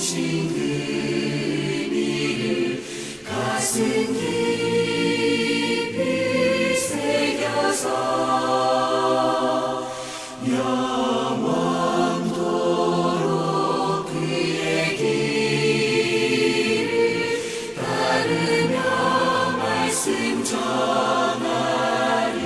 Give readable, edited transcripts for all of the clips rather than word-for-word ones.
주신 그 일을 가슴 깊이 새겨서 영원토록 그의 길을 따르며 말씀 전하리.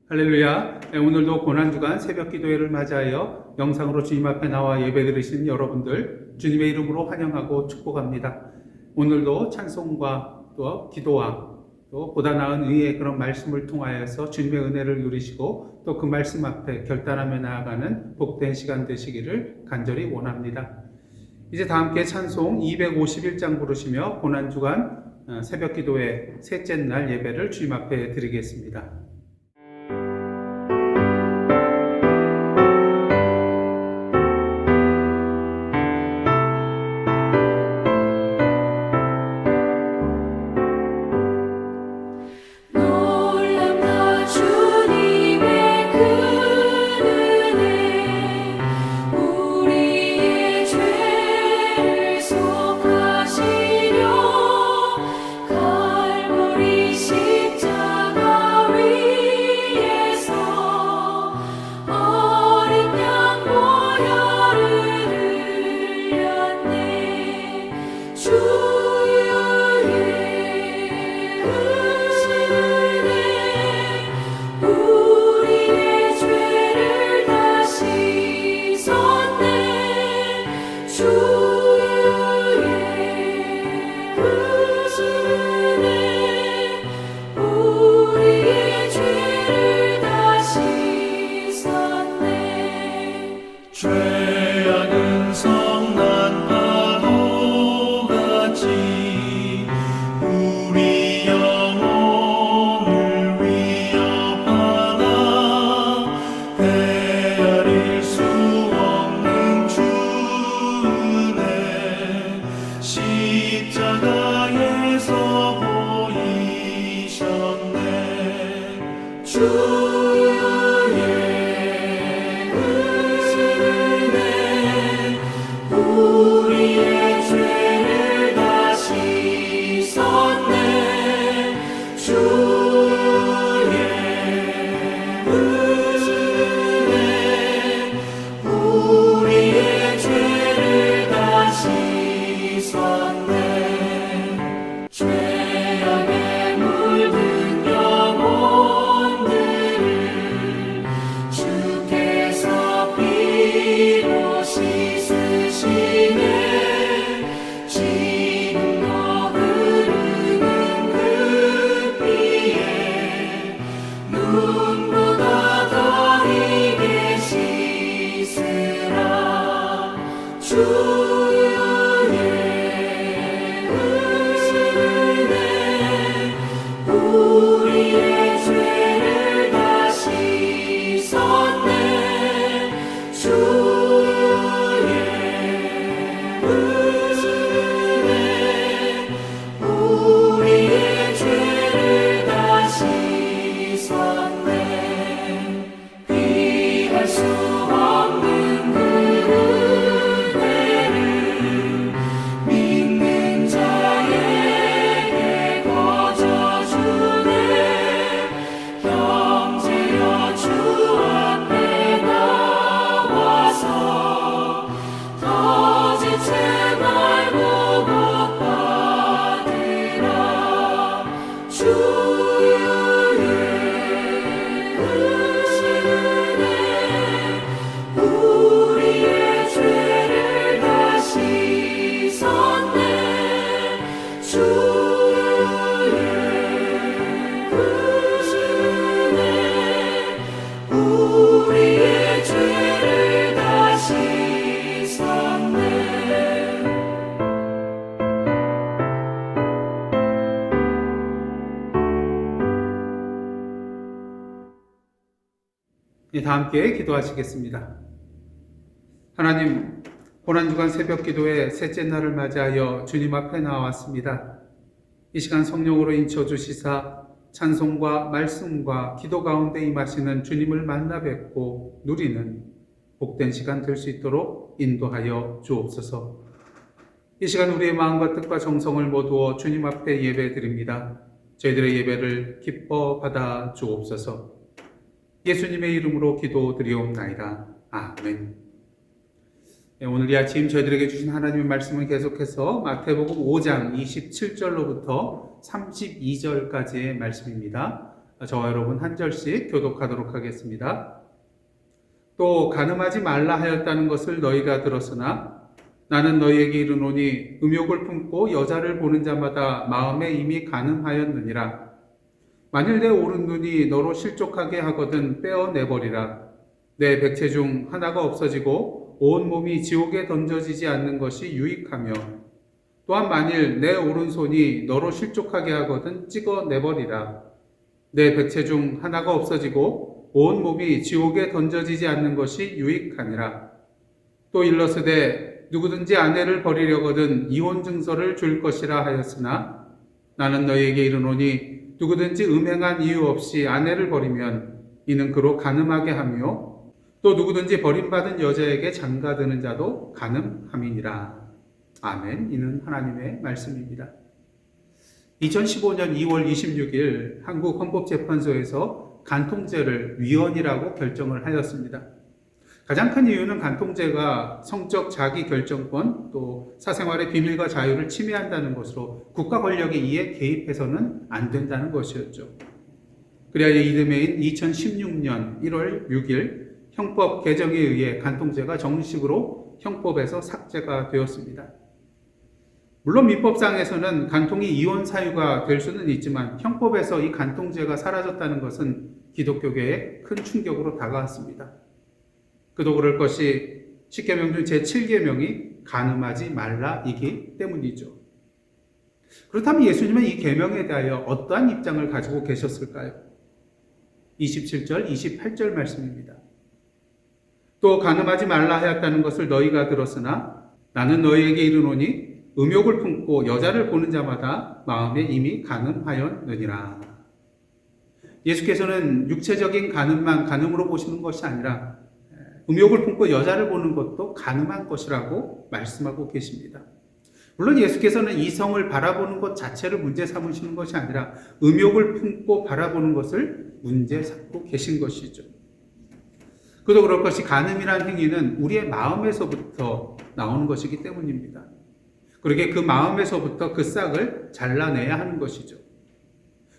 할렐루야. 오늘도 고난주간 새벽 기도회를 맞이하여 영상으로 주님 앞에 나와 예배 드리시는 여러분들 주님의 이름으로 환영하고 축복합니다. 오늘도 찬송과 또 기도와 또 보다 나은 의의 그런 말씀을 통하여서 주님의 은혜를 누리시고 또 그 말씀 앞에 결단하며 나아가는 복된 시간 되시기를 간절히 원합니다. 이제 다 함께 찬송 251장 부르시며 고난주간 새벽 기도회 셋째 날 예배를 주님 앞에 드리겠습니다. 죄악은 성난 파도같이 우리 영혼을 위협하나 헤아릴 수 없는 주 은혜 십자가에서 보이셨네. 우리의 죄를 다 씻었네. 주의 은혜 우리의 죄를 다 씻었네. 죄악에 물든 영혼들을 주께서 피로 씻으시네. 지금도 흐르는 그 피에 눈보다 더 희게 씻으라. 주의 은혜 우리의 죄를 다 씻었네. 주의 은혜 우리의 죄를 다 씻었네. 피할 수 없는 그 은혜를 믿는 자에게 거저주네. 형제여 주 앞에 나와서 더 지체 말고 복 받으라. 주의 은혜 우리의 죄를 다 씻었네. 주의 은혜 우리의 죄를 다 씻었네. 다 함께 기도하시겠습니다. 하나님, 고난주간 새벽 기도회 셋째 날을 맞이하여 주님 앞에 나왔습니다. 이 시간 성령으로 인쳐주시사 찬송과 말씀과 기도 가운데 임하시는 주님을 만나 뵙고 누리는 복된 시간 될 수 있도록 인도하여 주옵소서. 이 시간 우리의 마음과 뜻과 정성을 모두어 주님 앞에 예배드립니다. 저희들의 예배를 기뻐 받아 주옵소서. 예수님의 이름으로 기도드리옵나이다. 아멘. 오늘 이 아침 저희들에게 주신 하나님의 말씀을 계속해서 마태복음 5장 27절로부터 32절까지의 말씀입니다. 저와 여러분 한 절씩 교독하도록 하겠습니다. 또 간음하지 말라 하였다는 것을 너희가 들었으나 나는 너희에게 이르노니 음욕을 품고 여자를 보는 자마다 마음에 이미 간음하였느니라. 만일 내 오른 눈이 너로 실족하게 하거든 빼어내버리라. 내 백체 중 하나가 없어지고 온 몸이 지옥에 던져지지 않는 것이 유익하며 또한 만일 내 오른손이 너로 실족하게 하거든 찍어내버리라. 내 백체 중 하나가 없어지고 온 몸이 지옥에 던져지지 않는 것이 유익하니라. 또 일러스되 누구든지 아내를 버리려거든 이혼 증서를 줄 것이라 하였으나 나는 너희에게 이르노니 누구든지 음행한 이유 없이 아내를 버리면 이는 그로 간음하게 하며 또 누구든지 버림받은 여자에게 장가드는 자도 간음함이니라. 아멘. 이는 하나님의 말씀입니다. 2015년 2월 26일 한국헌법재판소에서 간통죄를 위헌이라고 결정을 하였습니다. 가장 큰 이유는 간통죄가 성적 자기 결정권 또 사생활의 비밀과 자유를 침해한다는 것으로 국가 권력의 이에 개입해서는 안 된다는 것이었죠. 그래야 이듬해인 2016년 1월 6일 형법 개정에 의해 간통죄가 정식으로 형법에서 삭제가 되었습니다. 물론 민법상에서는 간통이 이혼 사유가 될 수는 있지만 형법에서 이 간통죄가 사라졌다는 것은 기독교계에 큰 충격으로 다가왔습니다. 그도 그럴 것이 10계명 중 제7계명이 간음하지 말라이기 때문이죠. 그렇다면 예수님은 이 계명에 대하여 어떠한 입장을 가지고 계셨을까요? 27절, 28절 말씀입니다. 또 간음하지 말라 하였다는 것을 너희가 들었으나 나는 너희에게 이르노니 음욕을 품고 여자를 보는 자마다 마음에 이미 간음하였느니라. 예수께서는 육체적인 간음만 간음으로 보시는 것이 아니라 음욕을 품고 여자를 보는 것도 간음한 것이라고 말씀하고 계십니다. 물론 예수께서는 이성을 바라보는 것 자체를 문제 삼으시는 것이 아니라 음욕을 품고 바라보는 것을 문제 삼고 계신 것이죠. 그도 그럴 것이 간음이란 행위는 우리의 마음에서부터 나오는 것이기 때문입니다. 그러게 그 마음에서부터 그 싹을 잘라내야 하는 것이죠.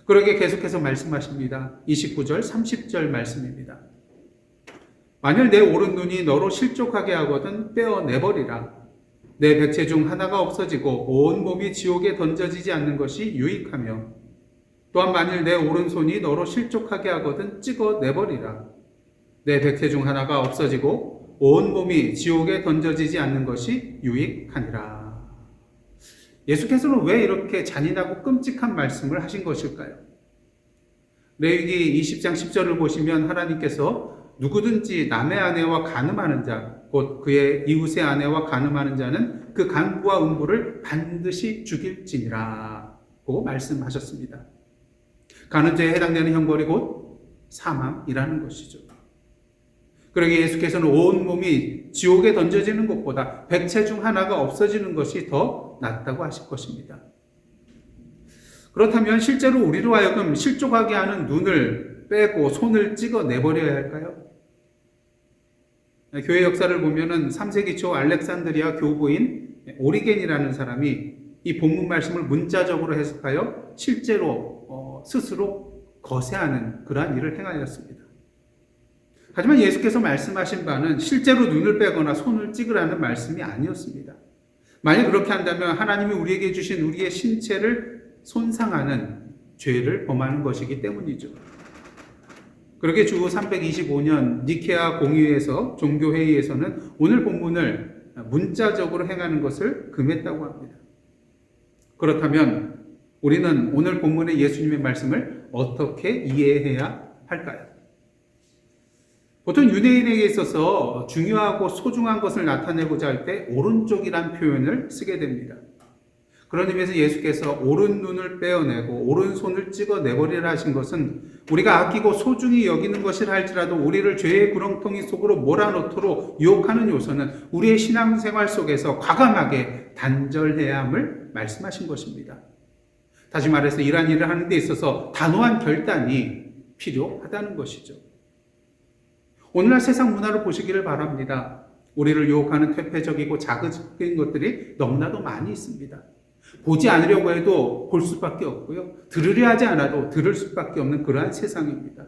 그러게 계속해서 말씀하십니다. 29절, 30절 말씀입니다. 만일 내 오른 눈이 너로 실족하게 하거든 빼어내버리라. 내 백체 중 하나가 없어지고 온 몸이 지옥에 던져지지 않는 것이 유익하며 또한 만일 내 오른손이 너로 실족하게 하거든 찍어내버리라. 내 백체 중 하나가 없어지고 온 몸이 지옥에 던져지지 않는 것이 유익하니라. 예수께서는 왜 이렇게 잔인하고 끔찍한 말씀을 하신 것일까요? 레위기 20장 10절을 보시면 하나님께서 누구든지 남의 아내와 간음하는 자, 곧 그의 이웃의 아내와 간음하는 자는 그 간부와 음부를 반드시 죽일지니라고 말씀하셨습니다. 간음죄에 해당되는 형벌이 곧 사망이라는 것이죠. 그러기에 예수께서는 온 몸이 지옥에 던져지는 것보다 백체 중 하나가 없어지는 것이 더 낫다고 하실 것입니다. 그렇다면 실제로 우리로 하여금 실족하게 하는 눈을 빼고 손을 찍어내버려야 할까요? 교회 역사를 보면은 3세기 초 알렉산드리아 교부인 오리겐이라는 사람이 이 본문 말씀을 문자적으로 해석하여 실제로 스스로 거세하는 그러한 일을 행하였습니다. 하지만 예수께서 말씀하신 바는 실제로 눈을 빼거나 손을 찍으라는 말씀이 아니었습니다. 만약 그렇게 한다면 하나님이 우리에게 주신 우리의 신체를 손상하는 죄를 범하는 것이기 때문이죠. 그러게 주 325년 니케아 공의회에서 종교회의에서는 오늘 본문을 문자적으로 행하는 것을 금했다고 합니다. 그렇다면 우리는 오늘 본문의 예수님의 말씀을 어떻게 이해해야 할까요? 보통 유대인에게 있어서 중요하고 소중한 것을 나타내고자 할 때 오른쪽이란 표현을 쓰게 됩니다. 그런 의미에서 예수께서 오른 눈을 빼어내고 오른손을 찍어내버리라 하신 것은 우리가 아끼고 소중히 여기는 것이라 할지라도 우리를 죄의 구렁텅이 속으로 몰아넣도록 유혹하는 요소는 우리의 신앙생활 속에서 과감하게 단절해야 함을 말씀하신 것입니다. 다시 말해서 이러한 일을 하는 데 있어서 단호한 결단이 필요하다는 것이죠. 오늘날 세상 문화를 보시기를 바랍니다. 우리를 유혹하는 퇴폐적이고 자극적인 것들이 너무나도 많이 있습니다. 보지 않으려고 해도 볼 수밖에 없고요. 들으려 하지 않아도 들을 수밖에 없는 그러한 세상입니다.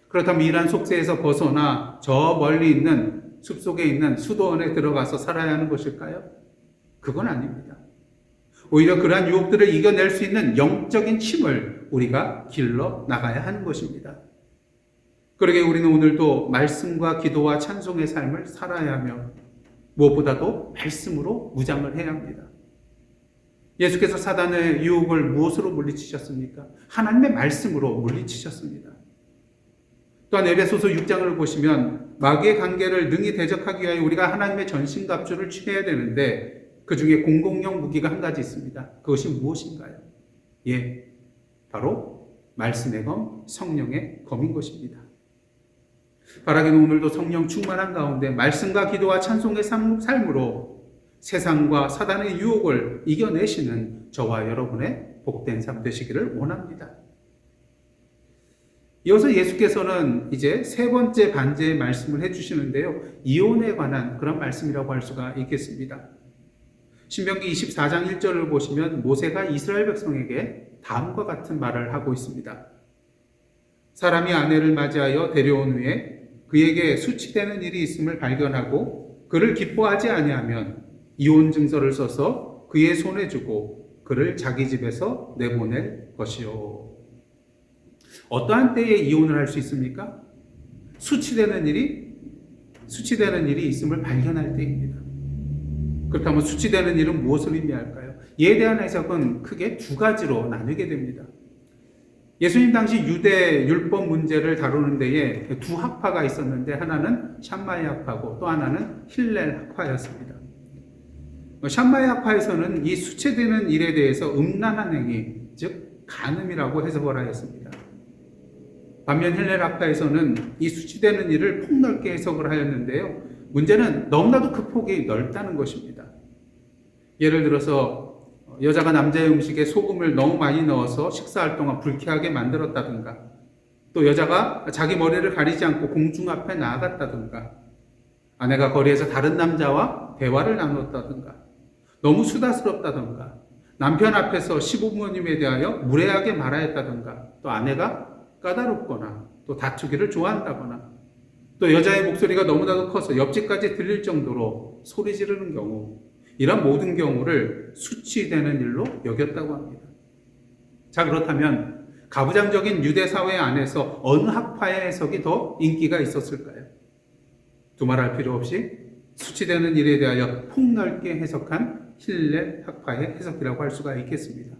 그렇다면 이러한 속세에서 벗어나 저 멀리 있는 숲속에 있는 수도원에 들어가서 살아야 하는 것일까요? 그건 아닙니다. 오히려 그러한 유혹들을 이겨낼 수 있는 영적인 힘을 우리가 길러 나가야 하는 것입니다. 그러게 우리는 오늘도 말씀과 기도와 찬송의 삶을 살아야 하며 무엇보다도 말씀으로 무장을 해야 합니다. 예수께서 사단의 유혹을 무엇으로 물리치셨습니까? 하나님의 말씀으로 물리치셨습니다. 또한 에베소서 6장을 보시면 마귀의 관계를 능히 대적하기 위하여 우리가 하나님의 전신갑주를 취해야 되는데 그 중에 공공용 무기가 한 가지 있습니다. 그것이 무엇인가요? 바로 말씀의 검, 성령의 검인 것입니다. 바라기는 오늘도 성령 충만한 가운데 말씀과 기도와 찬송의 삶으로 세상과 사단의 유혹을 이겨내시는 저와 여러분의 복된 삶 되시기를 원합니다. 이어서 예수께서는 이제 세 번째 반제의 말씀을 해주시는데요. 이혼에 관한 그런 말씀이라고 할 수가 있겠습니다. 신명기 24장 1절을 보시면 모세가 이스라엘 백성에게 다음과 같은 말을 하고 있습니다. 사람이 아내를 맞이하여 데려온 후에 그에게 수치되는 일이 있음을 발견하고 그를 기뻐하지 아니하면 이혼 증서를 써서 그의 손에 주고 그를 자기 집에서 내보낼 것이요. 어떠한 때에 이혼을 할 수 있습니까? 수치되는 일이 있음을 발견할 때입니다. 그렇다면 수치되는 일은 무엇을 의미할까요? 이에 대한 해석은 크게 두 가지로 나누게 됩니다. 예수님 당시 유대 율법 문제를 다루는 데에 두 학파가 있었는데 하나는 샴마이 학파고 또 하나는 힐렐 학파였습니다. 샴마이 학파에서는 이 수치되는 일에 대해서 음란한 행위, 즉 간음이라고 해석을 하였습니다. 반면 힐렐 학파에서는 이 수치되는 일을 폭넓게 해석을 하였는데요. 문제는 너무나도 그 폭이 넓다는 것입니다. 예를 들어서 여자가 남자의 음식에 소금을 너무 많이 넣어서 식사할 동안 불쾌하게 만들었다든가, 또 여자가 자기 머리를 가리지 않고 공중 앞에 나아갔다든가, 아내가 거리에서 다른 남자와 대화를 나눴다든가, 너무 수다스럽다든가, 남편 앞에서 시부모님에 대하여 무례하게 말하였다든가, 또 아내가 까다롭거나 또 다투기를 좋아한다거나, 또 여자의 목소리가 너무나도 커서 옆집까지 들릴 정도로 소리 지르는 경우, 이런 모든 경우를 수치되는 일로 여겼다고 합니다. 자, 그렇다면 가부장적인 유대 사회 안에서 어느 학파의 해석이 더 인기가 있었을까요? 두말할 필요 없이 수치되는 일에 대하여 폭넓게 해석한 힐렐 학파의 해석이라고 할 수가 있겠습니다.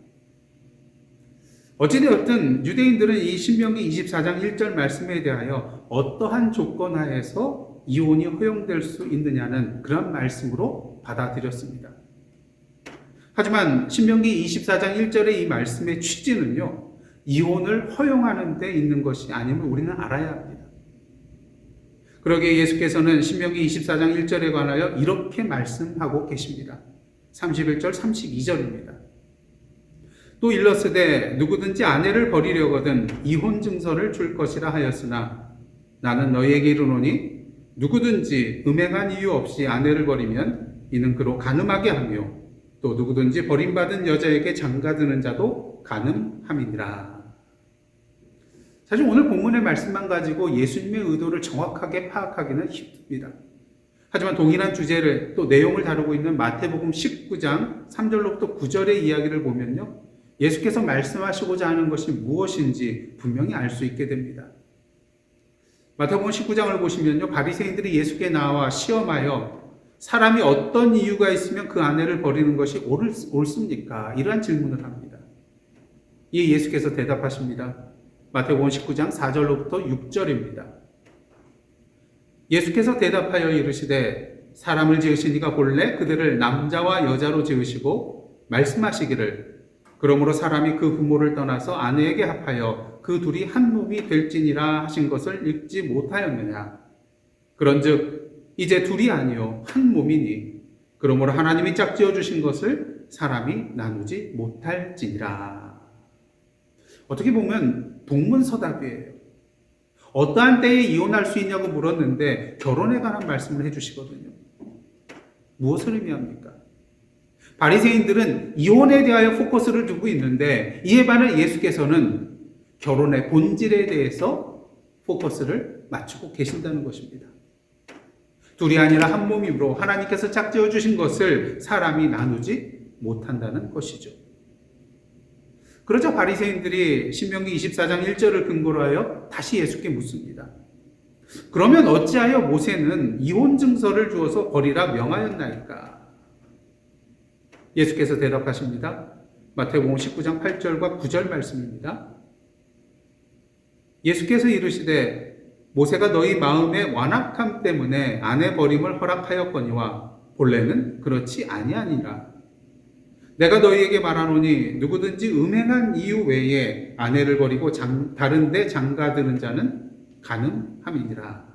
어찌되었든 유대인들은 이 신명기 24장 1절 말씀에 대하여 어떠한 조건 하에서 이혼이 허용될 수 있느냐는 그런 말씀으로 받아들였습니다. 하지만 신명기 24장 1절의 이 말씀의 취지는요, 이혼을 허용하는 데 있는 것이 아님을 우리는 알아야 합니다. 그러기에 예수께서는 신명기 24장 1절에 관하여 이렇게 말씀하고 계십니다. 31절 32절입니다. 또 일렀으되 누구든지 아내를 버리려거든 이혼 증서를 줄 것이라 하였으나 나는 너희에게 이르노니 누구든지 음행한 이유 없이 아내를 버리면 이는 그로 간음하게 하며 또 누구든지 버림받은 여자에게 장가드는 자도 간음함이니라. 사실 오늘 본문의 말씀만 가지고 예수님의 의도를 정확하게 파악하기는 힘듭니다. 하지만 동일한 주제를 또 내용을 다루고 있는 마태복음 19장 3절로부터 9절의 이야기를 보면요, 예수께서 말씀하시고자 하는 것이 무엇인지 분명히 알 수 있게 됩니다. 마태복음 19장을 보시면요, 바리새인들이 예수께 나와 시험하여 사람이 어떤 이유가 있으면 그 아내를 버리는 것이 옳습니까? 이러한 질문을 합니다. 이에 예수께서 대답하십니다. 마태복음 19장 4절로부터 6절입니다. 예수께서 대답하여 이르시되 사람을 지으신 이가 본래 그들을 남자와 여자로 지으시고 말씀하시기를 그러므로 사람이 그 부모를 떠나서 아내에게 합하여 그 둘이 한 몸이 될지니라 하신 것을 읽지 못하였느냐. 그런즉 이제 둘이 아니요 한 몸이니 그러므로 하나님이 짝지어 주신 것을 사람이 나누지 못할지니라. 어떻게 보면 동문서답이에요. 어떠한 때에 이혼할 수 있냐고 물었는데 결혼에 관한 말씀을 해주시거든요. 무엇을 의미합니까? 바리새인들은 이혼에 대하여 포커스를 두고 있는데 이에 반해 예수께서는 결혼의 본질에 대해서 포커스를 맞추고 계신다는 것입니다. 둘이 아니라 한 몸이므로 하나님께서 짝지어 주신 것을 사람이 나누지 못한다는 것이죠. 그러자 바리새인들이 신명기 24장 1절을 근거로 하여 다시 예수께 묻습니다. 그러면 어찌하여 모세는 이혼 증서를 주어서 버리라 명하였나이까? 예수께서 대답하십니다. 마태복음 19장 8절과 9절 말씀입니다. 예수께서 이르시되 모세가 너희 마음의 완악함 때문에 아내 버림을 허락하였거니와 본래는 그렇지 아니하니라. 내가 너희에게 말하노니 누구든지 음행한 이유 외에 아내를 버리고 다른 데 장가드는 자는 가늠함이니라.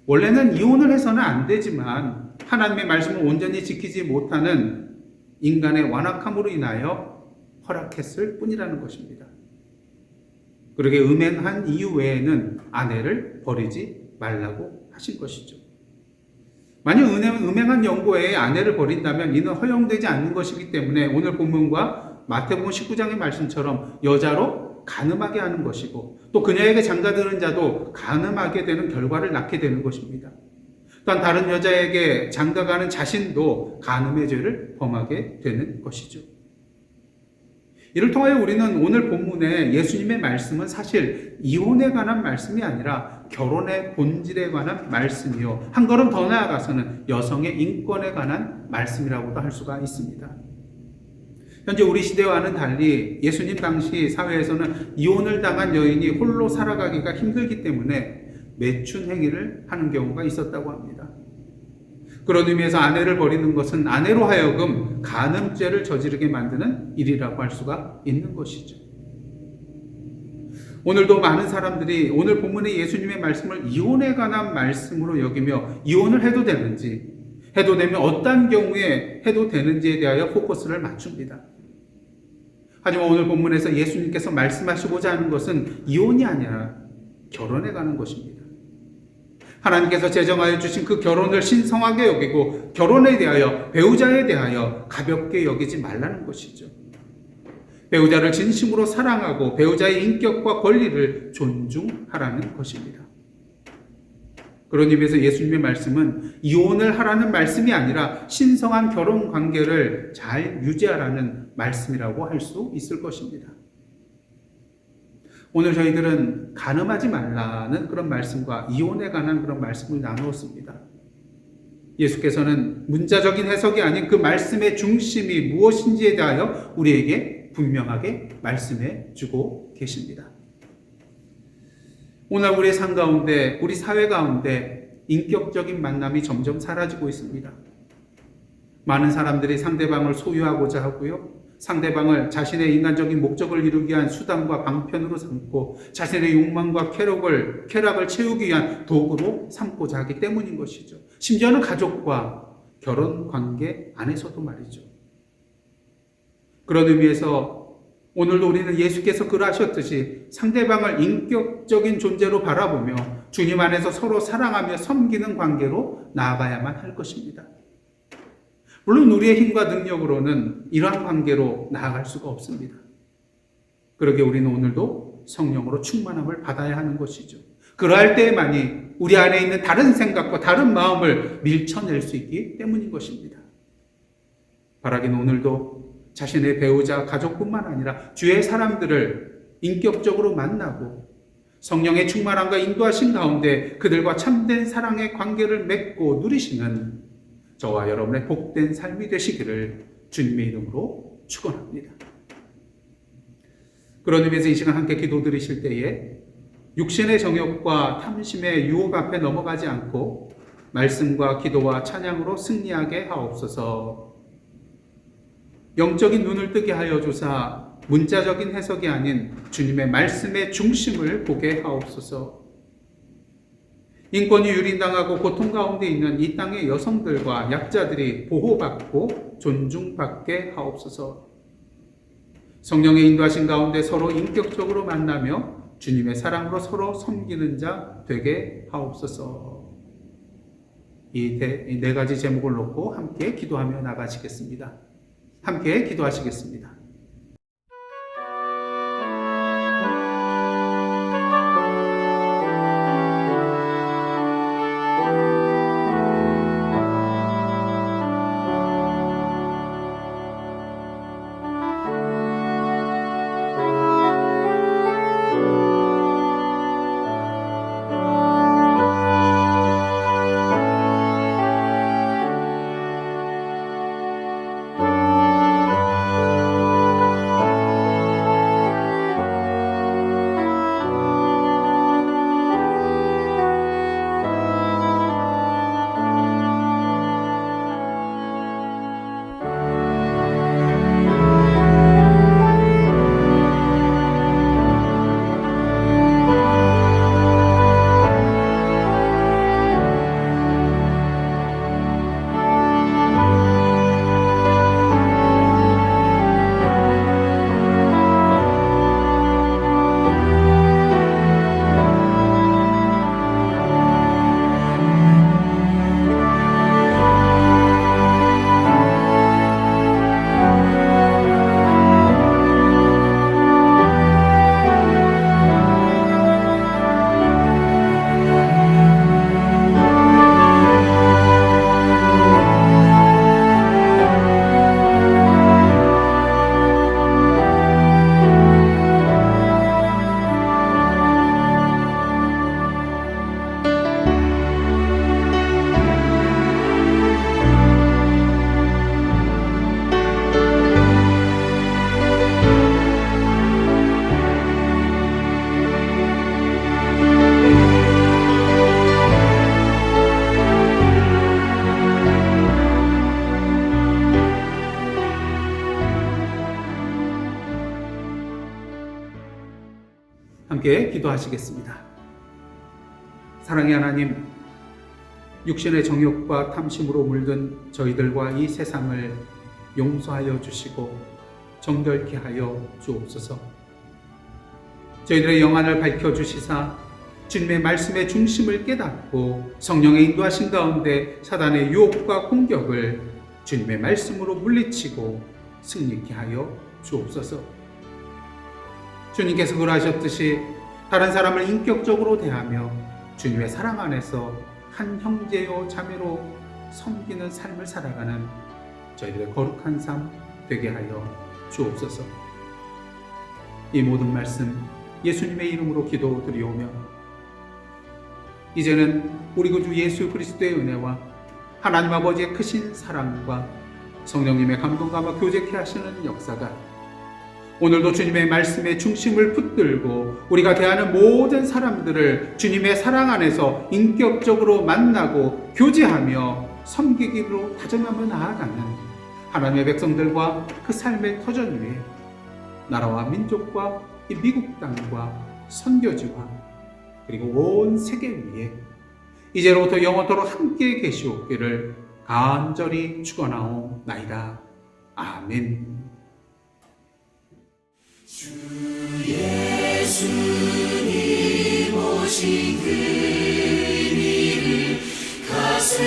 원래는 이혼을 해서는 안 되지만 하나님의 말씀을 온전히 지키지 못하는 인간의 완악함으로 인하여 허락했을 뿐이라는 것입니다. 그러게 음행한 이유 외에는 아내를 버리지 말라고 하신 것이죠. 만약 음행한 연고 외에 아내를 버린다면 이는 허용되지 않는 것이기 때문에 오늘 본문과 마태복음 19장의 말씀처럼 여자로 간음하게 하는 것이고 또 그녀에게 장가드는 자도 간음하게 되는 결과를 낳게 되는 것입니다. 또한 다른 여자에게 장가가는 자신도 간음의 죄를 범하게 되는 것이죠. 이를 통하여 우리는 오늘 본문의 예수님의 말씀은 사실 이혼에 관한 말씀이 아니라 결혼의 본질에 관한 말씀이요. 한 걸음 더 나아가서는 여성의 인권에 관한 말씀이라고도 할 수가 있습니다. 현재 우리 시대와는 달리 예수님 당시 사회에서는 이혼을 당한 여인이 홀로 살아가기가 힘들기 때문에 매춘 행위를 하는 경우가 있었다고 합니다. 그런 의미에서 아내를 버리는 것은 아내로 하여금 간음죄를 저지르게 만드는 일이라고 할 수가 있는 것이죠. 오늘도 많은 사람들이 오늘 본문의 예수님의 말씀을 이혼에 관한 말씀으로 여기며 이혼을 해도 되는지, 해도 되면 어떤 경우에 해도 되는지에 대하여 포커스를 맞춥니다. 하지만 오늘 본문에서 예수님께서 말씀하시고자 하는 것은 이혼이 아니라 결혼에 관한 것입니다. 하나님께서 제정하여 주신 그 결혼을 신성하게 여기고 결혼에 대하여 배우자에 대하여 가볍게 여기지 말라는 것이죠. 배우자를 진심으로 사랑하고 배우자의 인격과 권리를 존중하라는 것입니다. 그런 의미에서 예수님의 말씀은 이혼을 하라는 말씀이 아니라 신성한 결혼 관계를 잘 유지하라는 말씀이라고 할 수 있을 것입니다. 오늘 저희들은 간음하지 말라는 그런 말씀과 이혼에 관한 그런 말씀을 나누었습니다. 예수께서는 문자적인 해석이 아닌 그 말씀의 중심이 무엇인지에 대하여 우리에게 분명하게 말씀해 주고 계십니다. 오늘 우리의 삶 가운데, 우리 사회 가운데 인격적인 만남이 점점 사라지고 있습니다. 많은 사람들이 상대방을 소유하고자 하고요. 상대방을 자신의 인간적인 목적을 이루기 위한 수단과 방편으로 삼고 자신의 욕망과 쾌락을 채우기 위한 도구로 삼고자 하기 때문인 것이죠. 심지어는 가족과 결혼 관계 안에서도 말이죠. 그런 의미에서 오늘도 우리는 예수께서 그러하셨듯이 상대방을 인격적인 존재로 바라보며 주님 안에서 서로 사랑하며 섬기는 관계로 나아가야만 할 것입니다. 물론 우리의 힘과 능력으로는 이러한 관계로 나아갈 수가 없습니다. 그러게 우리는 오늘도 성령으로 충만함을 받아야 하는 것이죠. 그러할 때에만이 우리 안에 있는 다른 생각과 다른 마음을 밀쳐낼 수 있기 때문인 것입니다. 바라기는 오늘도 자신의 배우자, 가족뿐만 아니라 주위의 사람들을 인격적으로 만나고 성령의 충만함과 인도하신 가운데 그들과 참된 사랑의 관계를 맺고 누리시는 저와 여러분의 복된 삶이 되시기를 주님의 이름으로 축원합니다. 그런 의미에서 이 시간 함께 기도드리실 때에 육신의 정욕과 탐심의 유혹 앞에 넘어가지 않고 말씀과 기도와 찬양으로 승리하게 하옵소서. 영적인 눈을 뜨게 하여 주사 문자적인 해석이 아닌 주님의 말씀의 중심을 보게 하옵소서. 인권이 유린당하고 고통 가운데 있는 이 땅의 여성들과 약자들이 보호받고 존중받게 하옵소서. 성령의 인도하신 가운데 서로 인격적으로 만나며 주님의 사랑으로 서로 섬기는 자 되게 하옵소서. 이 네 가지 제목을 놓고 함께 기도하며 나가시겠습니다. 함께 기도하시겠습니다. 함께 기도하시겠습니다. 사랑의 하나님, 육신의 정욕과 탐심으로 물든 저희들과 이 세상을 용서하여 주시고 정결케 하여 주옵소서. 저희들의 영안을 밝혀주시사 주님의 말씀의 중심을 깨닫고 성령의 인도하신 가운데 사단의 유혹과 공격을 주님의 말씀으로 물리치고 승리케 하여 주옵소서. 주님께서 그러하셨듯이 다른 사람을 인격적으로 대하며 주님의 사랑 안에서 한 형제요 자매로 섬기는 삶을 살아가는 저희들의 거룩한 삶 되게 하여 주옵소서. 이 모든 말씀 예수님의 이름으로 기도드리오며 이제는 우리 구주 예수 그리스도의 은혜와 하나님 아버지의 크신 사랑과 성령님의 감동감화 교제케 하시는 역사가 오늘도 주님의 말씀의 중심을 붙들고 우리가 대하는 모든 사람들을 주님의 사랑 안에서 인격적으로 만나고 교제하며 섬기기로 다짐하며 나아가는 하나님의 백성들과 그 삶의 터전 위에 나라와 민족과 이 미국 땅과 선교지와 그리고 온 세계 위에 이제로부터 영원토록 함께 계시옵기를 간절히 축원하옵나이다. 아멘. 주 예수님 오신 그 의미를 가슴